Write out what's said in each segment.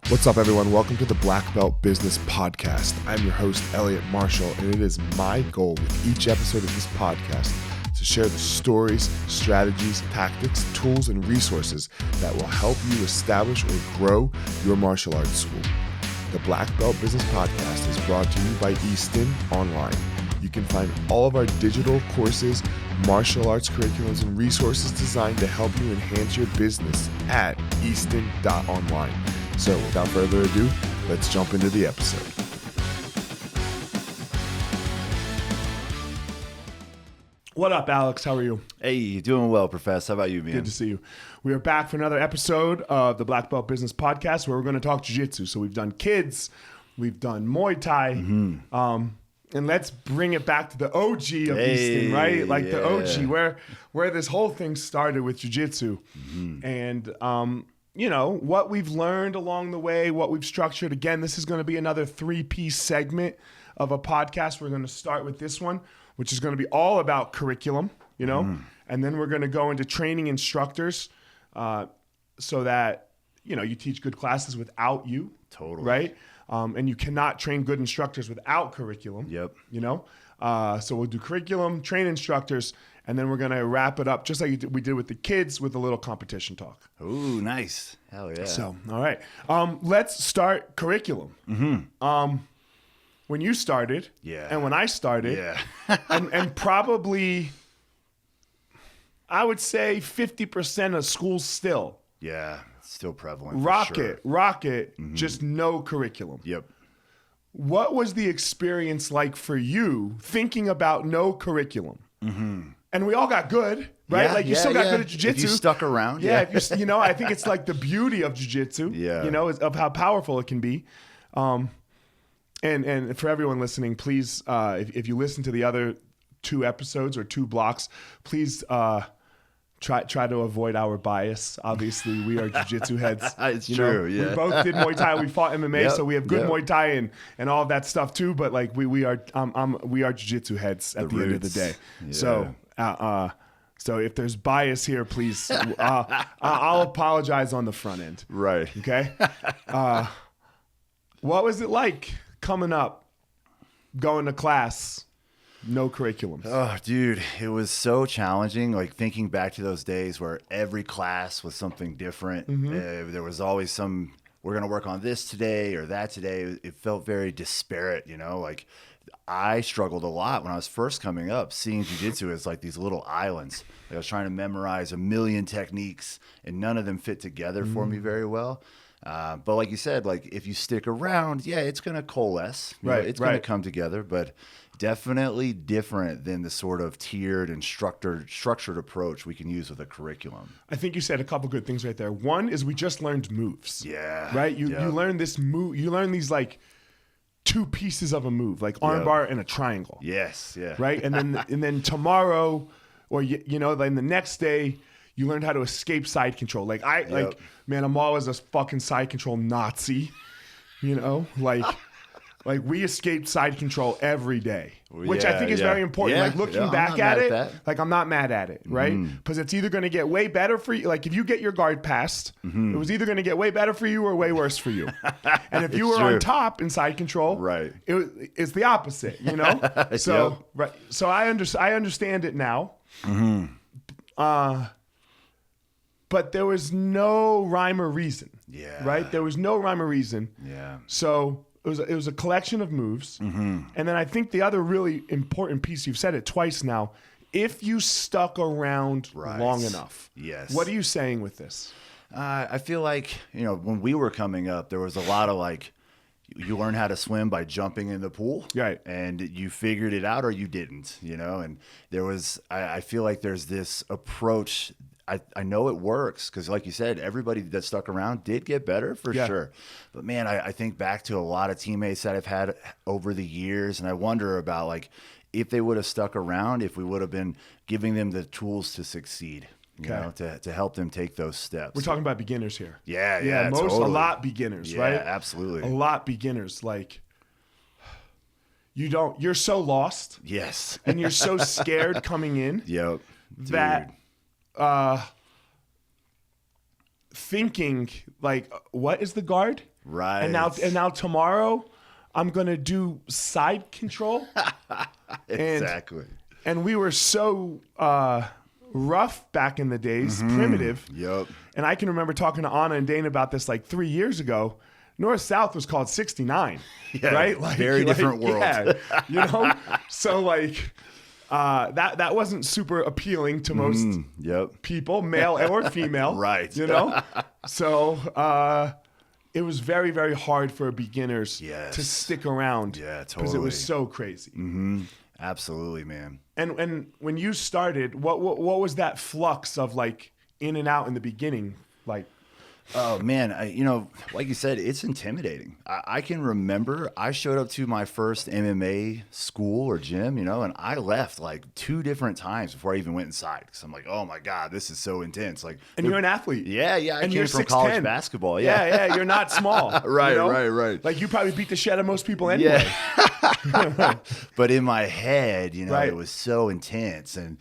What's up, everyone? Welcome to the Black Belt Business Podcast. I'm your host, Eliot Marshall, and it is my goal with each episode of this podcast to share the stories, strategies, tactics, tools, and resources that will help you establish or grow your martial arts school. The Black Belt Business Podcast is brought to you by Easton.Online. You can find all of our digital courses, martial arts curriculums, and resources designed to help you enhance your business at Easton.Online. So without further ado, let's jump into the episode. What up, Alex? How are you? Hey, doing well, Professor. How about you, man? Good to see you. We are back for another episode of the Black Belt Business Podcast where we're going to talk Jiu Jitsu. So we've done kids, we've done Muay Thai, and let's bring it back to the OG of Easton, right? Like the OG, where this whole thing started with Jiu Jitsu. And, you know, what we've learned along the way, what we've structured. Again, this is going to be another 3-piece segment of a podcast. We're going to start with this one, which is going to be all about curriculum, you know, and then we're going to go into training instructors so that, you know, you teach good classes without you. Totally. Right? And you cannot train good instructors without curriculum. Yep. You know? So we'll do curriculum, train instructors, and then we're going to wrap it up just like we did with the kids with a little competition talk. Ooh, nice. Hell yeah. So, all right. Let's start curriculum. When you started, and when I started, and probably, I would say 50% of schools still. Yeah, it's still prevalent. Rocket, just no curriculum. Yep. What was the experience like for you thinking about no curriculum? And we all got good, right? Yeah, like you still got good at jiu-jitsu. If you stuck around. If you know, I think it's like the beauty of jiu-jitsu, you know, of how powerful it can be. And for everyone listening, please, if you listen to the other 2 episodes or 2 blocks, please try to avoid our bias. Obviously, we are jiu-jitsu heads. It's true, yeah. We both did Muay Thai. We fought MMA, so we have good Muay Thai and all of that stuff too. But like we are jiu-jitsu heads at the end of the day. Yeah. So if there's bias here, please, I'll apologize on the front end. Right. Okay. What was it like coming up, going to class? No curriculum. Oh, dude, it was so challenging. Like thinking back to those days where every class was something different. There was always we're going to work on this today or that today. It felt very disparate, you know, like I struggled a lot when I was first coming up, seeing jiu-jitsu as like these little islands. Like I was trying to memorize a million techniques and none of them fit together for me very well. But like you said, like if you stick around, it's going to coalesce. Right. It's going to come together, but definitely different than the sort of tiered and structured approach we can use with a curriculum. I think you said a couple good things right there. One is we just learned moves. Yeah. Right? You learn this move. You learn these like 2 pieces of a move, like armbar and a triangle. Yes. Yeah. Right? And then tomorrow or you know, then the next day you learned how to escape side control. Like man, I'm always a fucking side control Nazi, you know? Like we escaped side control every day, which I think is very important. Yeah, like looking back at it, like I'm not mad at it, right? Because it's either going to get way better for you. Like if you get your guard passed, it was either going to get way better for you or way worse for you. And if you were on top in side control, right, it's the opposite, you know? So right, so I understand it now. But there was no rhyme or reason. Yeah. Right? There was no rhyme or reason. Yeah. So it was a collection of moves. And then I think the other really important piece, you've said it twice now, if you stuck around long enough. Yes. What are you saying with this? I feel like, you know, when we were coming up, there was a lot of like, you learn how to swim by jumping in the pool. Right. And you figured it out or you didn't, you know? And there was, I feel like there's this approach. I know it works because, like you said, everybody that stuck around did get better for sure. But, man, I think back to a lot of teammates that I've had over the years, and I wonder about, like, if they would have stuck around, if we would have been giving them the tools to succeed, you know, to help them take those steps. We're talking about beginners here. Yeah, totally. A lot beginners, right? Yeah, absolutely. A lot beginners. Like, you're so lost. Yes. And you're so scared coming in. Yep. That thinking like, what is the guard? Right. And now tomorrow I'm going to do side control. Exactly. And we were so rough back in the days, primitive. Yep. And I can remember talking to Anna and Dane about this like 3 years ago. North-South was called 69, right? Like, very different world. Yeah, you know? So like that wasn't super appealing to most people, male or female. Right. You know? So it was very, very hard for beginners to stick around. Yeah, totally. Because it was so crazy. Mm-hmm. Absolutely, man. And when you started, what was that flux of like in and out in the beginning? Like, oh man, like you said, it's intimidating. I can remember I showed up to my first MMA school or gym, and I left like 2 different times before I even went inside because I'm like, oh my God, this is so intense. Like, and you're an athlete. Yeah. I and came from 6'10". college basketball. Yeah. You're not small. Right. Like you probably beat the shit out of most people anyway. Yeah. But in my head, Right. it was so intense, and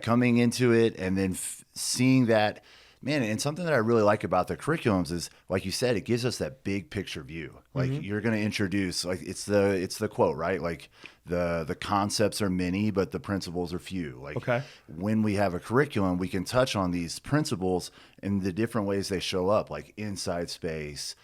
coming into it and then seeing that. Man, and something that I really like about the curriculums is, like you said, it gives us that big picture view. Like you're going to introduce, like it's the quote, right? Like the concepts are many, but the principles are few. Like when we have a curriculum, we can touch on these principles and the different ways they show up, like inside space,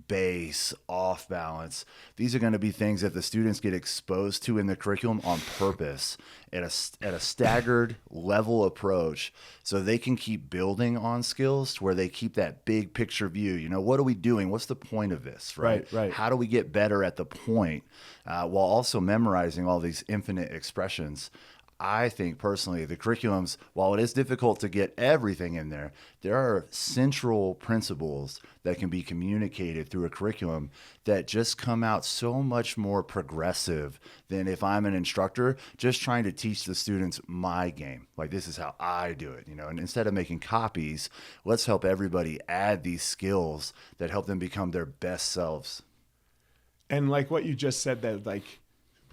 base, off balance. These are going to be things that the students get exposed to in the curriculum on purpose at a staggered level approach, so they can keep building on skills to where they keep that big picture view. What are we doing? What's the point of this? Right. How do we get better at the point while also memorizing all these infinite expressions? I think personally, the curriculums, while it is difficult to get everything in there, there are central principles that can be communicated through a curriculum that just come out so much more progressive than if I'm an instructor just trying to teach the students my game. Like, this is how I do it, and instead of making copies, let's help everybody add these skills that help them become their best selves. And like what you just said, that like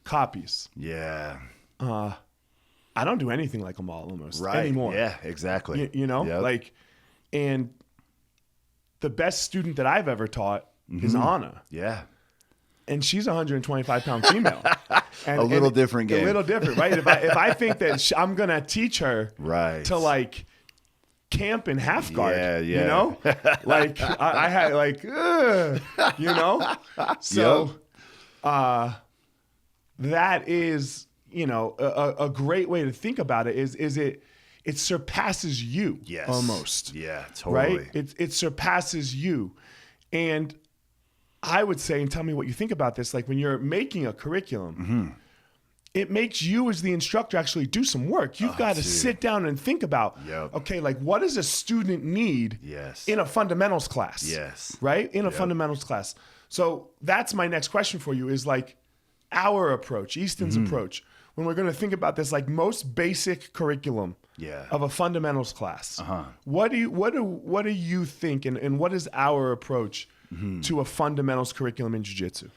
copies. Yeah. I don't do anything like them all almost anymore. Yeah, exactly. Like, and the best student that I've ever taught is Anna. Yeah. And she's a 125-pound female. And, a little different game. A little different, right? If I think that I'm going to teach her to like camp in half guard, like I had like, so that is, a great way to think about it is it surpasses you almost. Yeah, totally. Right? It surpasses you. And I would say, and tell me what you think about this, like when you're making a curriculum, it makes you as the instructor actually do some work. You've got to sit down and think about, okay, like what does a student need in a fundamentals class? Yes. Right? In a fundamentals class. So that's my next question for you is like our approach, Easton's approach. When we're going to think about this, like most basic curriculum of a fundamentals class, what do you think, and what is our approach to a fundamentals curriculum in jiu-jitsu?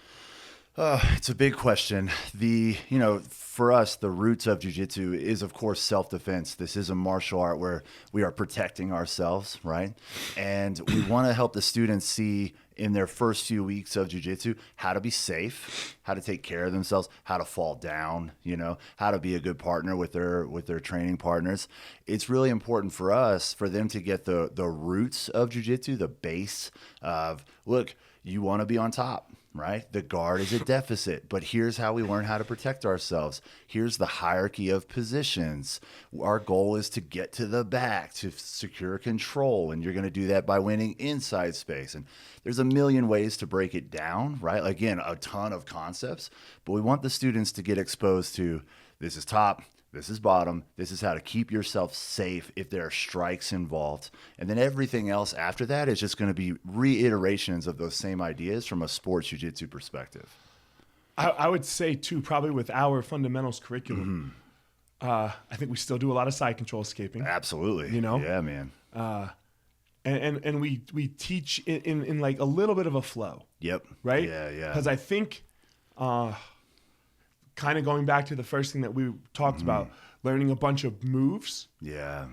It's a big question. For us, the roots of jiu-jitsu is, of course, self-defense. This is a martial art where we are protecting ourselves, right? And we want to help the students see in their first few weeks of jiu-jitsu how to be safe, how to take care of themselves, how to fall down, how to be a good partner with their training partners. It's really important for us, for them to get the roots of jiu-jitsu, the base of, look, you want to be on top. Right? The guard is a deficit, but here's how we learn how to protect ourselves. Here's the hierarchy of positions. Our goal is to get to the back to secure control, and you're going to do that by winning inside space. And there's a million ways to break it down, right? Again, a ton of concepts, but we want the students to get exposed to this is top, this is bottom. This is how to keep yourself safe if there are strikes involved. And then everything else after that is just going to be reiterations of those same ideas from a sports jiu-jitsu perspective. I would say, too, probably with our fundamentals curriculum, I think we still do a lot of side control escaping. Absolutely. Yeah, man. And we teach in like a little bit of a flow. Yep. Right? Yeah. Because I think... kind of going back to the first thing that we talked about, learning a bunch of moves. Yeah.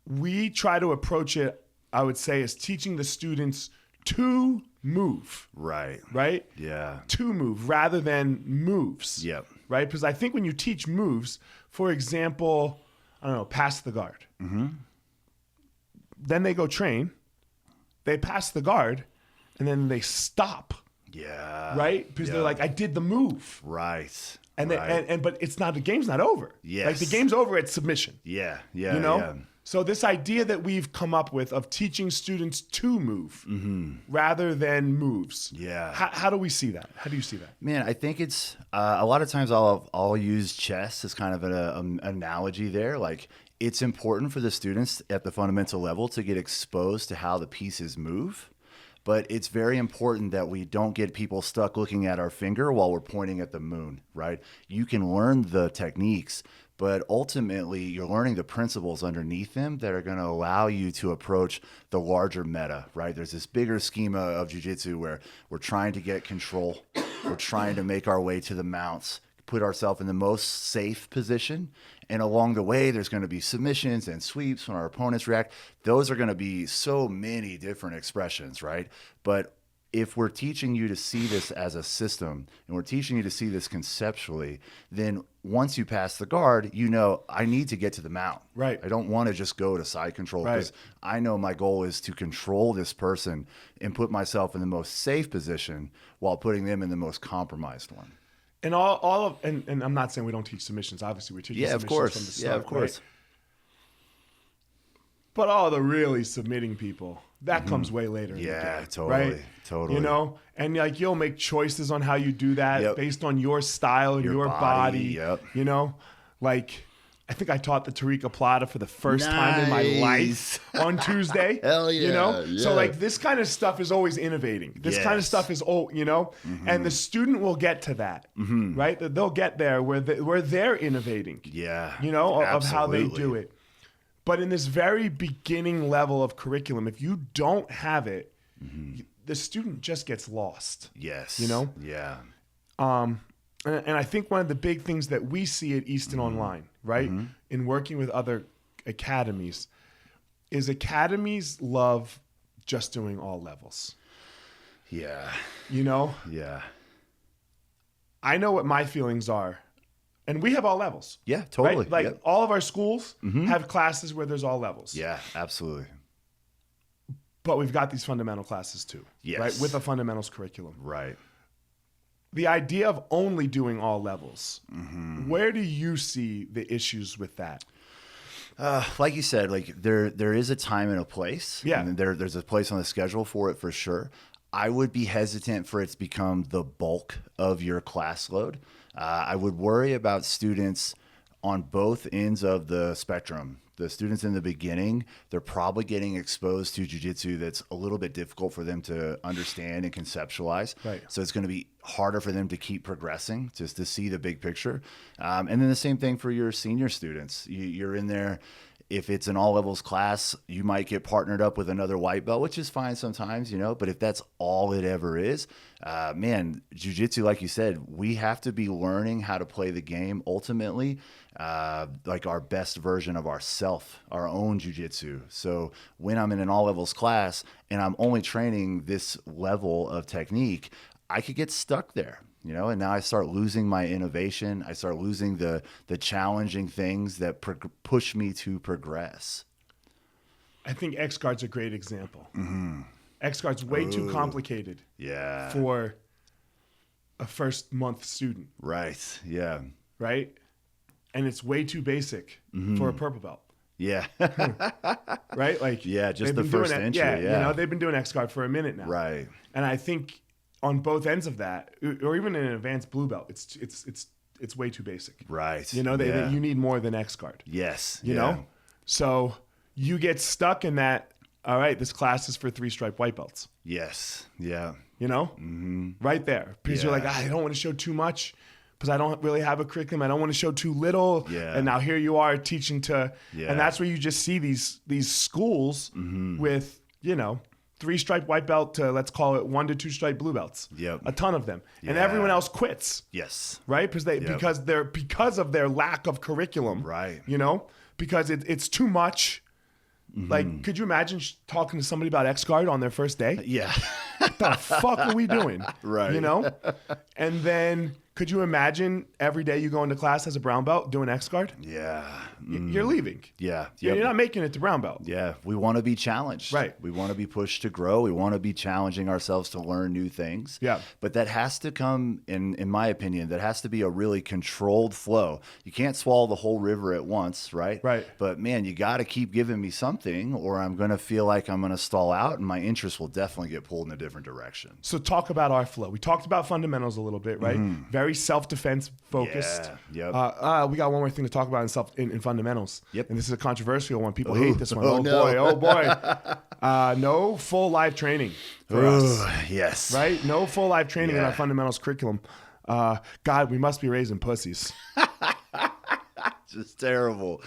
We try to approach it, I would say, as teaching the students to move. Right. Right? Yeah. To move rather than moves. Yep. Right? Because I think when you teach moves, for example, I don't know, pass the guard. Mm-hmm. Then they go train, they pass the guard, and then they stop. Yeah. Right? Because they're like, I did the move. Right. And right. But it's not, the game's not over. Yes. Like the game's over at submission. Yeah. Yeah. You know? Yeah. So this idea that we've come up with of teaching students to move rather than moves. Yeah. How do we see that? How do you see that? Man, I think it's a lot of times I'll use chess as kind of an analogy there. Like, it's important for the students at the fundamental level to get exposed to how the pieces move. But it's very important that we don't get people stuck looking at our finger while we're pointing at the moon, right? You can learn the techniques, but ultimately you're learning the principles underneath them that are going to allow you to approach the larger meta, right? There's this bigger schema of jiu-jitsu where we're trying to get control. We're trying to make our way to the mounts, put ourselves in the most safe position. And along the way, there's going to be submissions and sweeps when our opponents react. Those are going to be so many different expressions, right? But if we're teaching you to see this as a system and we're teaching you to see this conceptually, then once you pass the guard, you know, I need to get to the mount. Right. I don't want to just go to side control because I know my goal is to control this person and put myself in the most safe position while putting them in the most compromised one. And all of and I'm not saying we don't teach submissions. Obviously, we teach submissions from the start. Yeah, of course. Right? But all the really submitting people, that comes way later. In the game, totally, right? totally. You know, and like you'll make choices on how you do that based on your style and your body. Yep. You know, like I think I taught the Tariqa Plata for the first time in my life on Tuesday. Hell yeah. You know? Yeah. So like this kind of stuff is always innovating. This kind of stuff is you know? And the student will get to that, right? They'll get there where they're innovating. Yeah. You know, of how they do it. But in this very beginning level of curriculum, if you don't have it, the student just gets lost. Yes. You know? Yeah. And I think one of the big things that we see at Easton.Online, right, in working with other academies, is academies love just doing all levels. Yeah. You know? Yeah. I know what my feelings are. And we have all levels. Yeah, totally. Right? Like all of our schools have classes where there's all levels. Yeah, absolutely. But we've got these fundamental classes too. Yes. Right? With a fundamentals curriculum. Right. The idea of only doing all levels, where do you see the issues with that? Like you said, like there is a time and a place. Yeah. And there's a place on the schedule for it for sure. I would be hesitant for it to become the bulk of your class load. I would worry about students on both ends of the spectrum. The students in the beginning, they're probably getting exposed to jiu-jitsu that's a little bit difficult for them to understand and conceptualize. Right. So it's going to be harder for them to keep progressing, just to see the big picture. And then the same thing for your senior students. You're in there. If it's an all levels class, you might get partnered up with another white belt, which is fine sometimes, you know, but if that's all it ever is, man, jiu-jitsu, like you said, we have to be learning how to play the game ultimately, like our best version of ourself, our own jiu-jitsu. So when I'm in an all levels class and I'm only training this level of technique, I could get stuck there. You know, and now I start losing my innovation. I start losing the challenging things that push me to progress. I think X Guard's a great example. X Guard's way too complicated for a first month student. Right. Yeah. Right? And it's way too basic for a purple belt. Yeah. Right? Like just the first entry. You know, they've been doing X Guard for a minute now. Right. And I think on both ends of that, or even in an advanced blue belt, it's way too basic. Right. You know, you need more than X Guard. Yes. You know? So you get stuck in that, all right, this class is for 3-stripe white belts. Yes. Yeah. You know? Right there. Because you're like, I don't want to show too much because I don't really have a curriculum. I don't want to show too little. Yeah. And now here you are teaching to, and that's where you just see these schools with, you know, 3-stripe white belt to, let's call it 1 to 2-stripe blue belts. Yep. A ton of them. And everyone else quits. Yes. Right? Because of their lack of curriculum. Right. You know? Because it's too much Like, could you imagine talking to somebody about X-Guard on their first day? Yeah. What the fuck are we doing? Right. You know? And then could you imagine every day you go into class as a brown belt doing X-Guard? Yeah. You're leaving. Yeah. You're not making it to brown belt. Yeah. We want to be challenged. Right. We want to be pushed to grow. We want to be challenging ourselves to learn new things. Yeah. But that has to come, in my opinion, that has to be a really controlled flow. You can't swallow the whole river at once, right? Right. But man, you got to keep giving me something or I'm going to feel like I'm going to stall out and my interest will definitely get pulled in a different direction. So talk about our flow. We talked about fundamentals a little bit, right? Very self-defense focused. Yeah. Yep. We got one more thing to talk about in fundamentals. Yep. And this is a controversial one. People hate this one. Oh no. boy. No full live training for us. Yes. Right? No full live training in Yeah. our fundamentals curriculum. God, we must be raising pussies. Just terrible.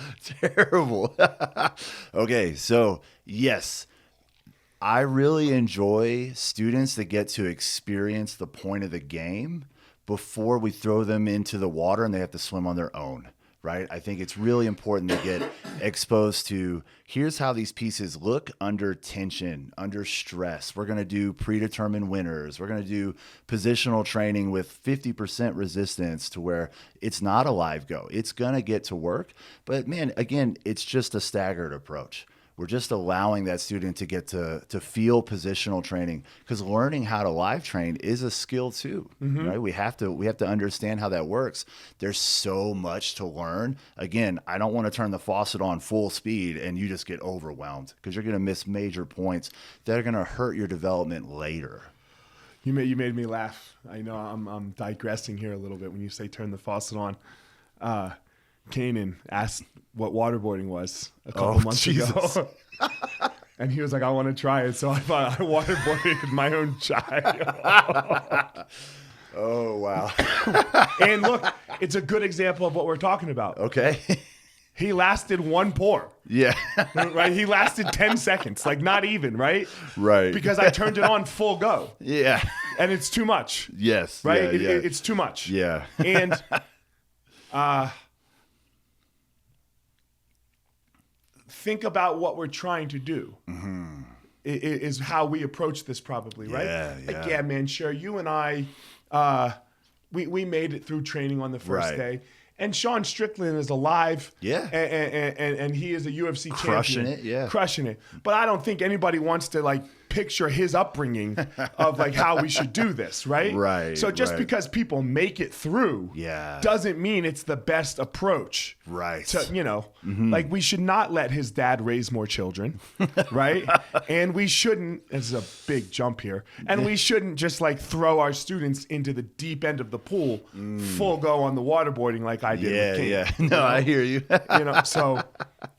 Okay, so yes, I really enjoy students that get to experience the point of the game before we throw them into the water and they have to swim on their own, right? I think it's really important to get exposed to here's how these pieces look under tension, under stress. We're going to do predetermined winners. We're going to do positional training with 50% resistance to where it's not a live go. It's going to get to work. But man, again, it's just a staggered approach. We're just allowing that student to get to feel positional training because learning how to live train is a skill too, right? We have to understand how that works. There's so much to learn. Again, I don't want to turn the faucet on full speed and you just get overwhelmed because you're going to miss major points that are going to hurt your development later. You made me laugh. I know I'm digressing here a little bit when you say turn the faucet on. Kanan asked what waterboarding was a couple months ago. And he was like, I want to try it. So I thought I waterboarded my own child. Oh, wow. And look, it's a good example of what we're talking about. Okay. He lasted one pour. Yeah. Right? He lasted 10 seconds. Like not even, right? Right. Because I turned it on full go. Yeah. And it's too much. Yes. Right? Yeah, It's too much. Yeah. And think about what we're trying to do is how we approach this probably, right? Yeah, Like, yeah. yeah, man, sure. You and I, we made it through training on the first Right. day. And Sean Strickland is alive. Yeah. And he is a UFC Crushing champion. it, yeah. Crushing it. But I don't think anybody wants to like picture his upbringing of like how we should do this, right? Right, So just right. because people make it through Yeah. doesn't mean it's the best approach. Right. To, like we should not let his dad raise more children, right? And we shouldn't, this is a big jump here, and we shouldn't just like throw our students into the deep end of the pool, full go on the waterboarding like I did with King. Yeah. No, I hear you. So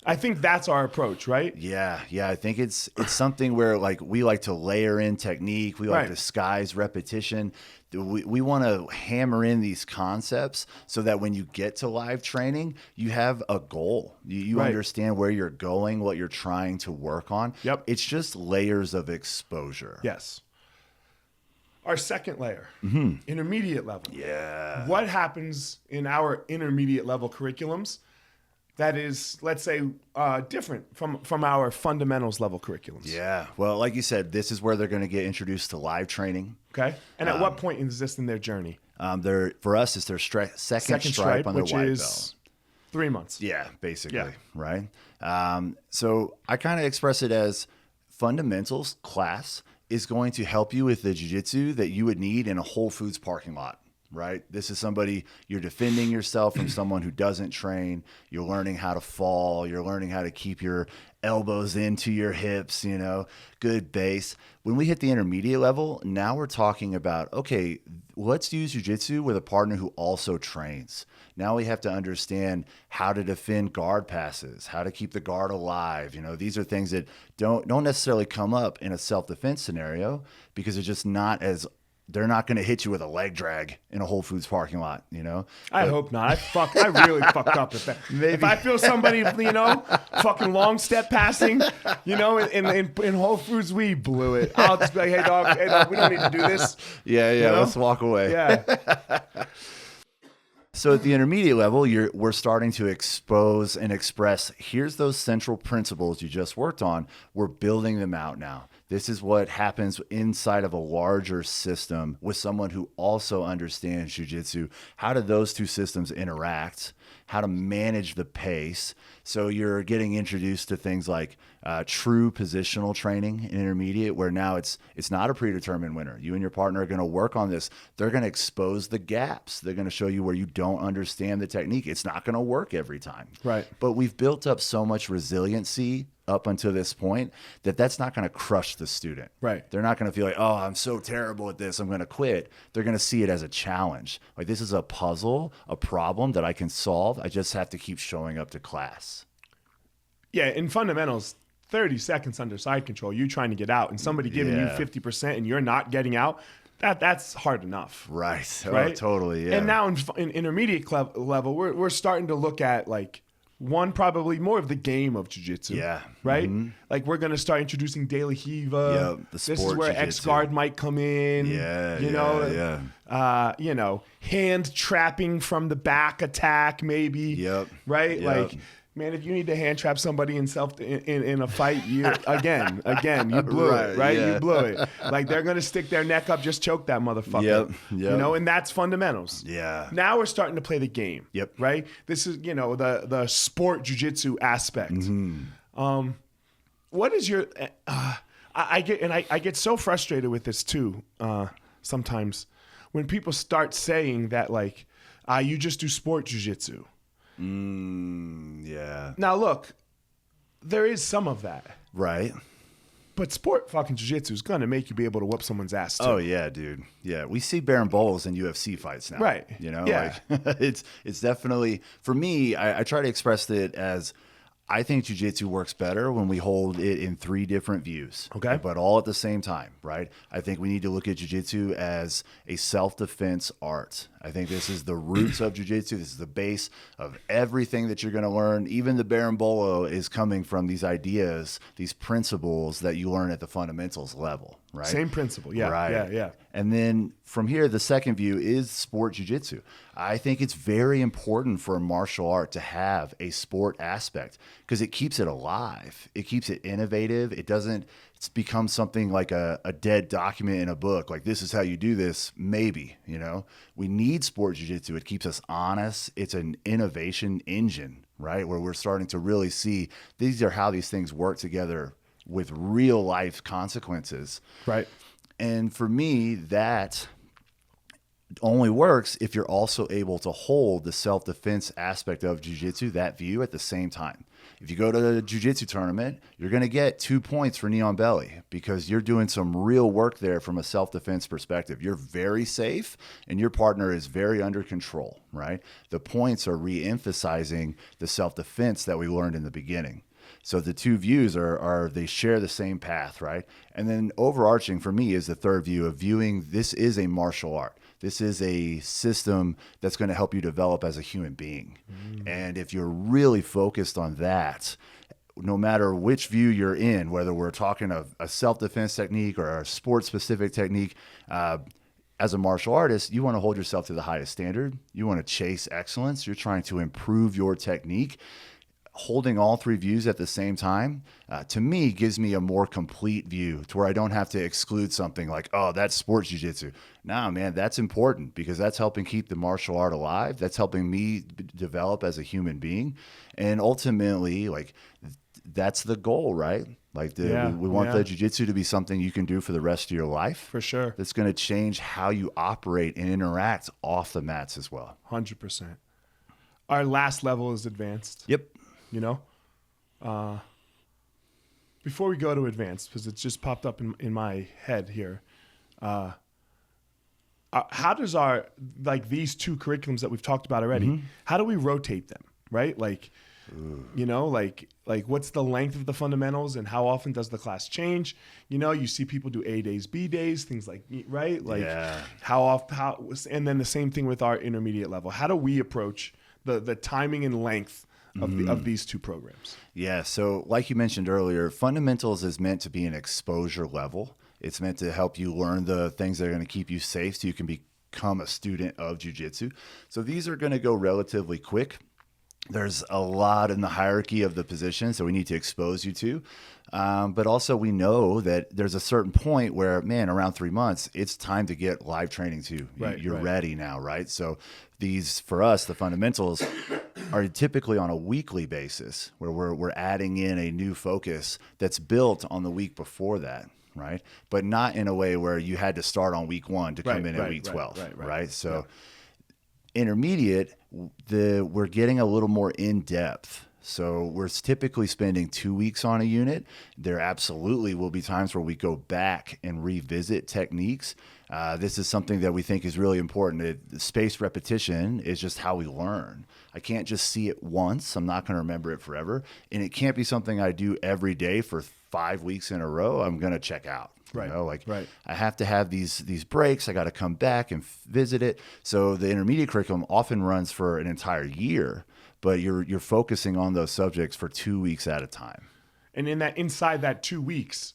I think that's our approach, right? Yeah. I think it's something where like we like to layer in technique. We like Right. to disguise repetition. We want to hammer in these concepts so that when you get to live training, you have a goal. You Right. understand where you're going, what you're trying to work on. Yep. It's just layers of exposure. Yes. Our second layer, intermediate level. Yeah. What happens in our intermediate level curriculums that is, let's say, different from our fundamentals level curriculums? Yeah. Well, like you said, this is where they're going to get introduced to live training. Okay. And at what point is this in their journey? For us, it's their second stripe on their which white is belt. 3 months. Yeah, basically, Yeah. right? So I kind of express it as fundamentals class is going to help you with the jiu-jitsu that you would need in a Whole Foods parking lot, right? This is somebody, you're defending yourself from someone who doesn't train. You're learning how to fall. You're learning how to keep your elbows into your hips, good base. When we hit the intermediate level, now we're talking about, okay, let's use jiu-jitsu with a partner who also trains. Now we have to understand how to defend guard passes, how to keep the guard alive. These are things that don't necessarily come up in a self-defense scenario because it's just not as they're not going to hit you with a leg drag in a Whole Foods parking lot, I hope not. I really fucked up if that. If I feel somebody, fucking long step passing, in Whole Foods, we blew it. I'll just be like, hey dog, we don't need to do this. Yeah, let's walk away. Yeah. So at the intermediate level, we're starting to expose and express, here's those central principles you just worked on. We're building them out now. This is what happens inside of a larger system with someone who also understands jiu-jitsu. How do those two systems interact? How to manage the pace. So you're getting introduced to things like true positional training in intermediate, where now it's not a predetermined winner. You and your partner are going to work on this. They're going to expose the gaps. They're going to show you where you don't understand the technique. It's not going to work every time. Right. But we've built up so much resiliency up until this point that's not going to crush the student. Right. They're not going to feel like, oh, I'm so terrible at this, I'm going to quit. They're going to see it as a challenge. Like, this is a puzzle, a problem that I can solve. I just have to keep showing up to class. Yeah, in fundamentals, 30 seconds under side control, you trying to get out, and somebody giving you 50% and you're not getting out, that's hard enough. Right. Right? Oh, totally, yeah. And now in intermediate level, we're starting to look at, like, one, probably more of the game of jiu-jitsu. Yeah. Right? Mm-hmm. Like, we're going to start introducing daily Hiva. Yep, This is where X-guard might come in. Yeah, you know, hand trapping from the back attack, maybe. Yep. Right? Yep. Like, man, if you need to hand trap somebody in a fight, you again, you blew it, right? Yeah. You blew it. Like, they're gonna stick their neck up, just choke that motherfucker. Yep. You know, and that's fundamentals. Yeah. Now we're starting to play the game. Yep. Right. This is, you know, the sport jiu-jitsu aspect. Mm-hmm. What is your? I get so frustrated with this too. Sometimes when people start saying that, like, you just do sport jiu-jitsu. Yeah. Now, look, there is some of that. Right. But sport fucking jiu-jitsu is going to make you be able to whoop someone's ass, too. Oh, yeah, dude. Yeah. We see Baron Bowls in UFC fights now. Right. You know, Yeah. like, it's definitely, for me, I try to express it as, I think jiu-jitsu works better when we hold it in 3 different views. Okay. But all at the same time, right? I think we need to look at jiu-jitsu as a self-defense art. I think this is the roots of jiu-jitsu. This is the base of everything that you're going to learn. Even the Berimbolo is coming from these ideas, these principles that you learn at the fundamentals level, right? Same principle. Yeah. Right. Yeah. And then from here, the second view is sport jiu-jitsu. I think it's very important for a martial art to have a sport aspect because it keeps it alive. It keeps it innovative. It doesn't become something like a dead document in a book. Like, this is how you do this. Maybe, you know, we need sport jiu-jitsu. It keeps us honest. It's an innovation engine, right? Where we're starting to really see these are how these things work together with real life consequences. Right. And for me, that only works if you're also able to hold the self-defense aspect of jiu-jitsu, that view, at the same time. If you go to the jiu-jitsu tournament, you're going to get 2 points for knee on belly because you're doing some real work there from a self-defense perspective. You're very safe and your partner is very under control, right? The points are re-emphasizing the self-defense that we learned in the beginning. So the 2 views are they share the same path, right? And then overarching for me is the third view of viewing this is a martial art. This is a system that's going to help you develop as a human being. And if you're really focused on that, no matter which view you're in, whether we're talking of a self-defense technique or a sport-specific technique, as a martial artist, you want to hold yourself to the highest standard. You want to chase excellence. You're trying to improve your technique. Holding all 3 views at the same time, to me, gives me a more complete view to where I don't have to exclude something like, oh, that's sports jiu-jitsu. No, man, that's important because that's helping keep the martial art alive. That's helping me develop as a human being. And ultimately, like, that's the goal, right? Like, we want the jiu-jitsu to be something you can do for the rest of your life. For sure. That's going to change how you operate and interact off the mats as well. 100%. Our last level is advanced. Yep. You know, before we go to advanced, because it's just popped up in my head here, how does these 2 curriculums that we've talked about already, how do we rotate them, right? Like, you know, like what's the length of the fundamentals and how often does the class change? You know, you see people do A days, B days, things like, right? Like and then the same thing with our intermediate level. How do we approach the timing and length of these 2 programs? Yeah, so like you mentioned earlier, fundamentals is meant to be an exposure level. It's meant to help you learn the things that are going to keep you safe so you can be become a student of jiu-jitsu. So these are going to go relatively quick. There's a lot in the hierarchy of the positions that we need to expose you to. But also we know that there's a certain point where, man, around 3 months, it's time to get live training too. You're ready now, right? So these, for us, the fundamentals are typically on a weekly basis where we're adding in a new focus that's built on the week before that, right? But not in a way where you had to start on week 1 to come in at week 12, right? So intermediate, we're getting a little more in depth. So we're typically spending 2 weeks on a unit. There absolutely will be times where we go back and revisit techniques. This is something that we think is really important. Spaced repetition is just how we learn. I can't just see it once. I'm not going to remember it forever. And it can't be something I do every day for 5 weeks in a row. I'm going to check out. You know, I have to have these breaks. I got to come back and visit it. So the intermediate curriculum often runs for an entire year, but you're focusing on those subjects for 2 weeks at a time. And inside that 2 weeks,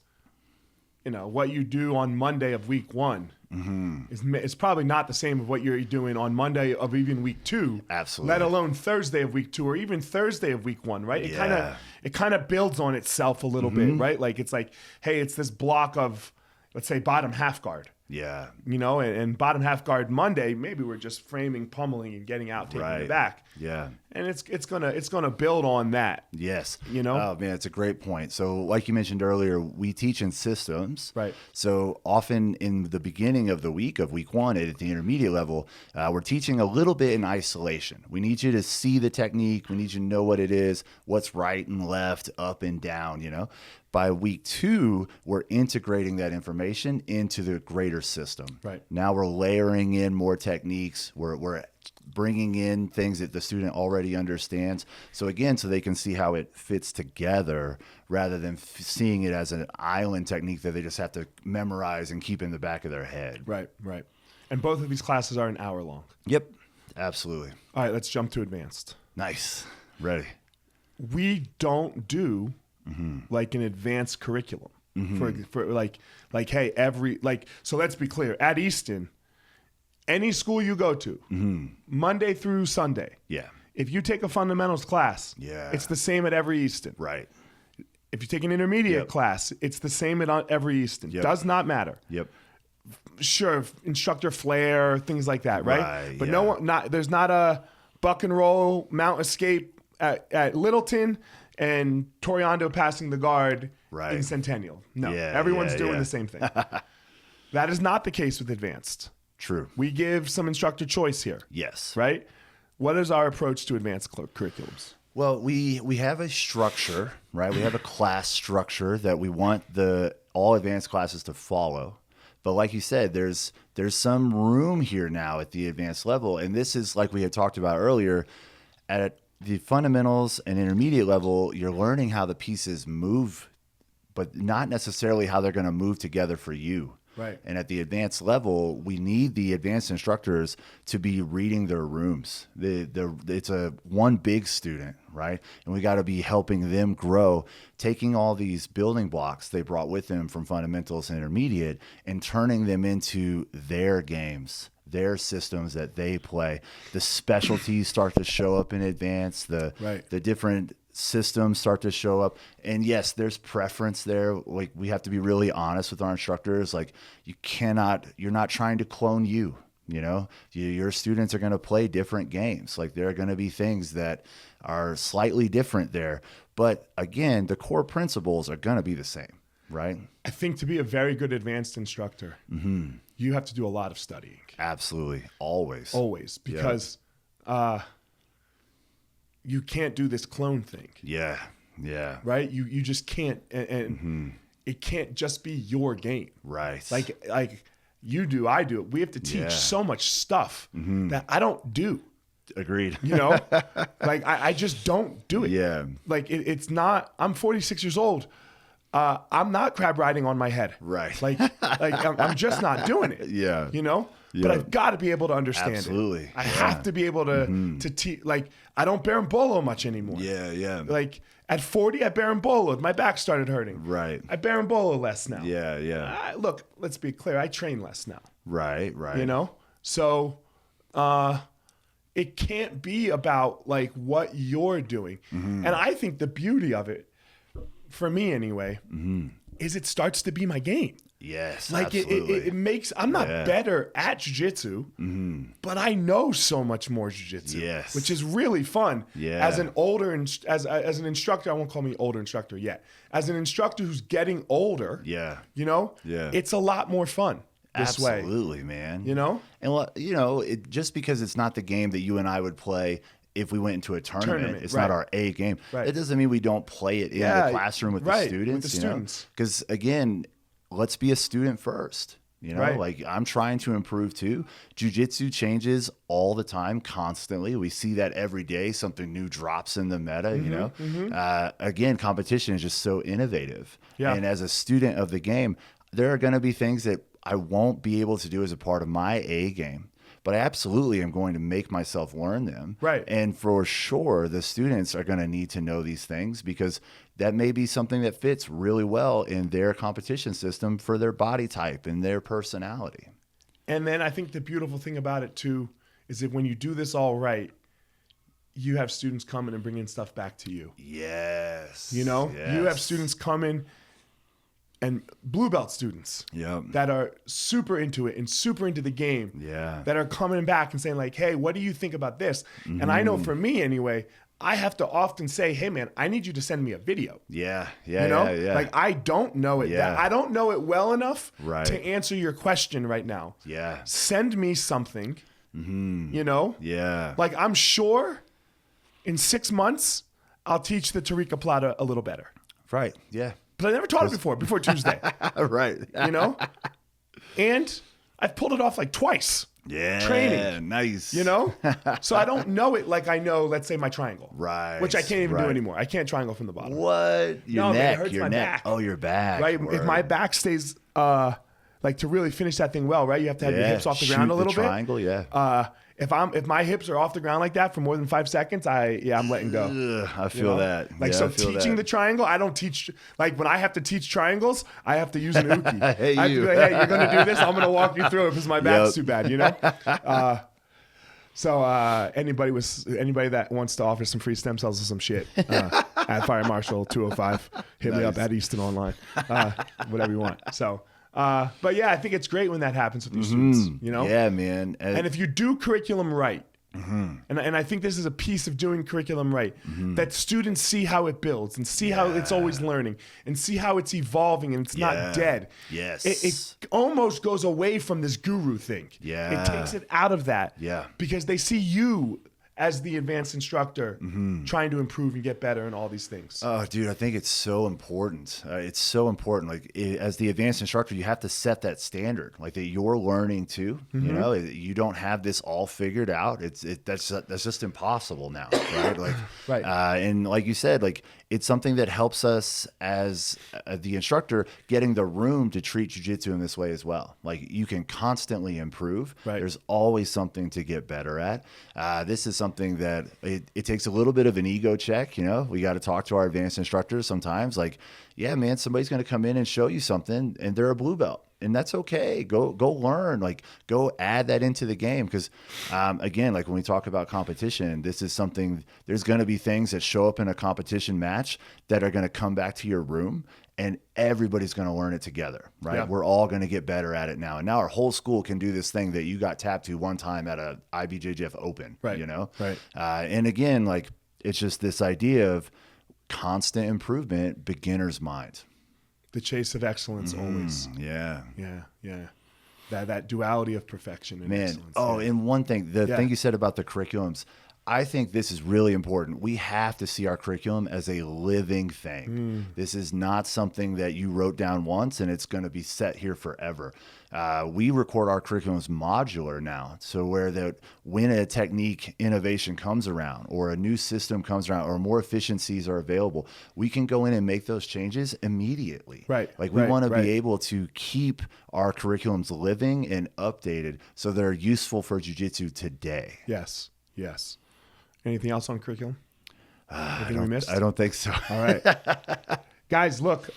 you know, what you do on Monday of week 1 is probably not the same of what you're doing on Monday of even week 2. Absolutely. Let alone Thursday of week 2 or even Thursday of week 1, right? It kind of builds on itself a little bit, right? Like it's like, hey, it's this block of, let's say, bottom half guard. Yeah. You know, and bottom half guard Monday, maybe we're just framing, pummeling, and getting out, taking it back. Yeah. And it's gonna build on that. Yes. You know? Oh man, it's a great point. So like you mentioned earlier, we teach in systems. Right. So often in the beginning of the week of week 1 at the intermediate level, we're teaching a little bit in isolation. We need you to see the technique. We need you to know what it is, what's right and left, up and down, you know. By week 2, we're integrating that information into the greater system. Right. Now we're layering in more techniques. We're bringing in things that the student already understands. So again, so they can see how it fits together rather than seeing it as an island technique that they just have to memorize and keep in the back of their head. Right. And both of these classes are an hour long. Yep, absolutely. All right, let's jump to advanced. Nice. Ready. We don't do like an advanced curriculum for like, hey, so let's be clear. At Easton, any school you go to, Monday through Sunday, if you take a fundamentals class, it's the same at every Easton. Right. If you take an intermediate class, it's the same at every Easton. Does not matter. Yep. Sure, instructor flair, things like that, right? But there's not a buck and roll, mount escape at Littleton and Toriando passing the guard in Centennial. No, everyone's doing the same thing. That is not the case with advanced. True. We give some instructor choice here. Yes. Right? What is our approach to advanced curriculums? Well, we have a structure, right? We have a class structure that we want all advanced classes to follow. But like you said, there's some room here now at the advanced level. And this is like we had talked about earlier. At the fundamentals and intermediate level, you're learning how the pieces move, but not necessarily how they're going to move together for you. Right. And at the advanced level, we need the advanced instructors to be reading their rooms. It's a one big student, right? And we got to be helping them grow, taking all these building blocks they brought with them from fundamentals and intermediate and turning them into their games, their systems that they play. The specialties start to show up in advance. The different systems start to show up. And yes, there's preference there. Like we have to be really honest with our instructors. Like you're not trying to clone you. You know, your students are going to play different games. Like there are going to be things that are slightly different there. But again, the core principles are going to be the same, right? I think to be a very good advanced instructor, you have to do a lot of studying. Absolutely. Always. Because you can't do this clone thing. Yeah. Right? You just can't. And it can't just be your game. Right. Like you do, I do. We have to teach so much stuff that I don't do. Agreed. You know? Like I just don't do it. Yeah. Like it's not, I'm 46 years old. I'm not crab riding on my head. Right. Like I'm just not doing it. Yeah. You know? Yeah. But I've got to be able to understand Absolutely. it. I have to be able to teach. Like I don't berimbolo much anymore. Yeah. Like at 40, I berimboloed. My back started hurting. Right. I berimbolo less now. Yeah. Look, let's be clear. I train less now. Right. You know? So it can't be about like what you're doing. And I think the beauty of it, for me anyway, is it starts to be my game. Yes, like absolutely. it makes, I'm not better at jiu-jitsu, but I know so much more jiu-jitsu, Yes. which is really fun. Yeah. As an older, as an instructor, I won't call me older instructor yet. As an instructor who's getting older, you know, it's a lot more fun this way. Absolutely, man. You know? And, you know, just because it's not the game that you and I would play if we went into a tournament, it's not our A game. It doesn't mean we don't play it in the classroom with the students. Because, again, let's be a student first. You know, like I'm trying to improve too. Jiu-jitsu changes all the time, constantly. We see that every day. Something new drops in the meta, you know. Again, competition is just so innovative. And as a student of the game, there are going to be things that I won't be able to do as a part of my A game. But I absolutely am going to make myself learn them. And for sure, the students are going to need to know these things because that may be something that fits really well in their competition system for their body type and their personality. And then I think the beautiful thing about it too is that when you do this all right, you have students coming and bringing stuff back to you. Yes. You know, you have students coming and blue belt students that are super into it and super into the game that are coming back and saying like, hey, what do you think about this? And I know for me anyway, I have to often say, hey man, I need you to send me a video. You know, like I don't know it. I don't know it well enough to answer your question right now. Send me something, you know? Like I'm sure in 6 months, I'll teach the Tariqa Plata a little better. But I never taught it before Tuesday. You know? And I've pulled it off like twice. Training. Nice. You know? So I don't know it like I know, let's say, my triangle. Which I can't even do anymore. I can't triangle from the bottom. What? Your neck. Man, it hurts your my neck. back. Oh, your back. If my back stays, like to really finish that thing well, right? You have to have your hips off the ground a little bit. Triangle, If my hips are off the ground like that for more than 5 seconds, I'm letting go. I feel that. Like teaching the triangle, I don't teach. Like when I have to teach triangs, I have to use an uke. I have to be like, hey, you're gonna do this. I'm gonna walk you through it because my back's too bad. You know. So anybody that wants to offer some free stem cells or some shit, at Fire Marshall 205, hit me up at Easton.Online, whatever you want. So. But yeah, I think it's great when that happens with these students, you know? Yeah, man. And if you do curriculum right, and I think this is a piece of doing curriculum right, that students see how it builds and see how it's always learning and see how it's evolving and it's not dead. It almost goes away from this guru thing. It takes it out of that. Because they see you as the advanced instructor trying to improve and get better and all these things. Oh, dude, I think it's so important. It's so important. Like as the advanced instructor, you have to set that standard, like that you're learning too. You know, you don't have this all figured out. That's just impossible now, right? Like, and like you said, like it's something that helps us as the instructor getting the room to treat jiu-jitsu in this way as well. Like you can constantly improve. There's always something to get better at. This is something that it takes a little bit of an ego check. You know, we got to talk to our advanced instructors sometimes. Like, yeah, man, somebody's going to come in and show you something and they're a blue belt. And that's okay. Go learn, like go add that into the game. Because again, like when we talk about competition, this is something, there's going to be things that show up in a competition match that are going to come back to your room and everybody's going to learn it together, right? We're all going to get better at it now. And now our whole school can do this thing that you got tapped to one time at a IBJJF Open, you know? And again, like it's just this idea of constant improvement, beginner's mind. The chase of excellence always. Yeah. That duality of perfection and excellence. And one thing, the thing you said about the curriculums, I think this is really important. We have to see our curriculum as a living thing. This is not something that you wrote down once and it's going to be set here forever. We record our curriculums modular now. So when a technique innovation comes around or a new system comes around or more efficiencies are available, we can go in and make those changes immediately. Like we want to be able to keep our curriculums living and updated so they're useful for jiu-jitsu today. Yes. Anything else on curriculum? Anything we missed? I don't think so. All right. Guys, look,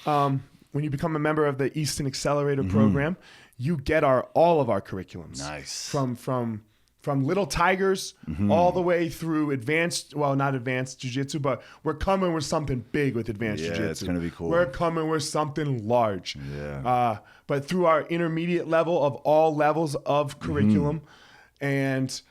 when you become a member of the Easton Accelerator program, you get all of our curriculums. Nice. From Little Tigers all the way through advanced, well, not advanced jiu-jitsu, but we're coming with something big with advanced jiu-jitsu. It's going to be cool. We're coming with something large. Yeah. But through our intermediate level of all levels of curriculum, and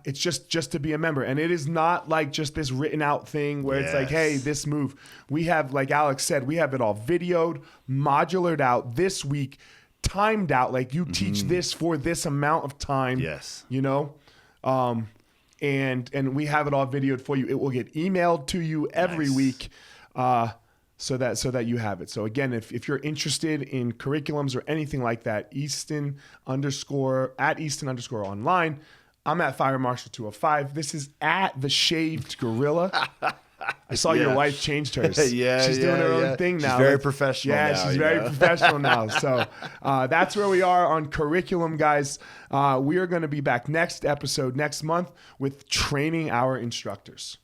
it's just to be a member. And it is not like just this written out thing where it's like, hey, this move. We have, like Alex said, we have it all videoed, modulared out this week, timed out. Like you teach this for this amount of time. Yes. You know? And we have it all videoed for you. It will get emailed to you every week. So that you have it. So again, if you're interested in curriculums or anything like that, Easton_online. I'm at Fire Marshall 205. This is at the Shaved Gorilla. I saw your wife changed hers. She's doing her own thing now. She's very professional now. Yeah, she's very professional now. So that's where we are on curriculum, guys. We are going to be back next episode next month with training our instructors.